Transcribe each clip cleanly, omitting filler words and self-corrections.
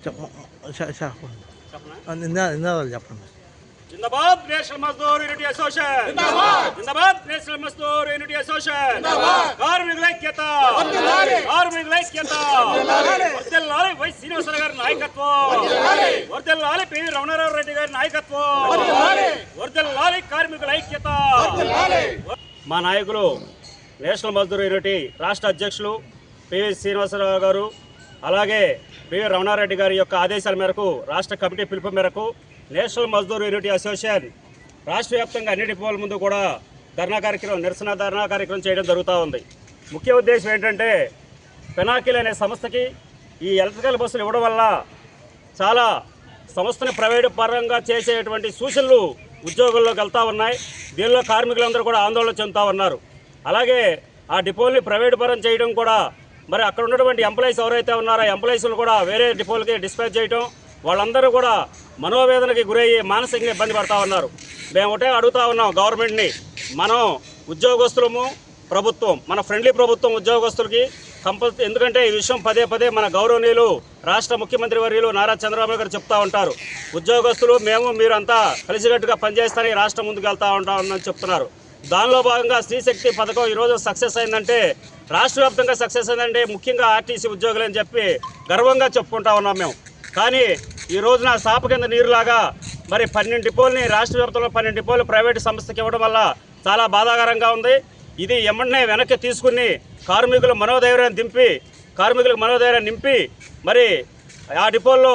చెప్పండి. जिंदाबाद नेशनल मजदूर यूनिटी एसोसिएशन जिंदाबाद नेशनल मजदूर यूनिटी एसोसिएशन కార్మికుల ఐక్యత వర్ధిల్లాలి వై శ్రీనివాసరావు గారి నాయకత్వం వర్ధిల్లాలి పివి రమణారావు రెడ్డి గారి నాయకత్వం వర్ధిల్లాలి కార్మికుల ఐక్యత. మా నాయకులు నేషనల్ మజ్దూర్ యూనిటీ రాష్ట్ర అధ్యక్షులు పివి శ్రీనివాసరావు గారు అలాగే పివి రమణారెడ్డి గారి యొక్క ఆదేశాల మేరకు రాష్ట్ర కమిటీ పిలుపు మేరకు నేషనల్ మజ్దూర్ యూనిటీ అసోసియేషన్ రాష్ట్ర వ్యాప్తంగా అన్ని డిపోల ముందు కూడా నిరసన ధర్నా కార్యక్రమం చేయడం జరుగుతూ ఉంది. ముఖ్య ఉద్దేశం ఏంటంటే పెనాకిల్ అనే సంస్థకి ఈ ఎలక్ట్రికల్ బస్సులు ఇవ్వడం వల్ల చాలా సంస్థని ప్రైవేటు పరంగా చేసేటువంటి సూచనలు ఉద్యోగుల్లోకి వెళ్తూ ఉన్నాయి. దీనిలో కార్మికులందరూ కూడా ఆందోళన చెందుతూ ఉన్నారు. అలాగే ఆ డిపోల్ని ప్రైవేటు పరం చేయడం కూడా మరి అక్కడ ఉన్నటువంటి ఎంప్లాయీస్ ఎవరైతే ఉన్నారో ఎంప్లాయీస్లు కూడా వేరే డిపోలకి డిస్పాచ్ చేయడం వాళ్ళందరూ కూడా మనోవేదనకి గురయ్యి మానసికంగా ఇబ్బంది పడతా ఉన్నారు. మేము ఒకటే అడుగుతా ఉన్నాం గవర్నమెంట్ని, మనం ఉద్యోగస్తులము ప్రభుత్వం మన ఫ్రెండ్లీ ప్రభుత్వం ఉద్యోగస్తులకి కంపల్సరీ, ఎందుకంటే ఈ విషయం పదే పదే మన గౌరవనీయులు రాష్ట్ర ముఖ్యమంత్రి వర్యులు నారా చంద్రబాబు గారు చెప్తా ఉంటారు. ఉద్యోగస్తులు మీరు అంతా కలిసికట్టుగా పనిచేస్తానని రాష్ట్రం ముందుకు వెళ్తూ ఉంటామని చెప్తున్నారు. దానిలో భాగంగా స్త్రీశక్తి పథకం ఈరోజు సక్సెస్ అయిందంటే రాష్ట్ర వ్యాప్తంగా సక్సెస్ అయిందంటే ముఖ్యంగా ఆర్టీసీ ఉద్యోగులు అని చెప్పి గర్వంగా చెప్పుకుంటా ఉన్నాం మేము. కానీ ఈ రోజున సాప కింద నీరులాగా మరి 12 డిపోల్ని రాష్ట్ర వ్యాప్తంలో 12 డిపోలు ప్రైవేటు సంస్థకి ఇవ్వడం వల్ల చాలా బాధాకరంగా ఉంది. ఇది ఎమ్మడనే వెనక్కి తీసుకుని కార్మికులకు మనోధైర్యాన్ని నింపి మరి ఆ డిపోల్లో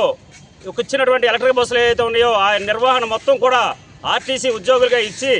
ఇచ్చినటువంటి ఎలక్ట్రిక్ బస్సులు ఏవైతే ఉన్నాయో ఆ నిర్వహణ మొత్తం కూడా ఆర్టీసీ ఉద్యోగులుగా ఇచ్చి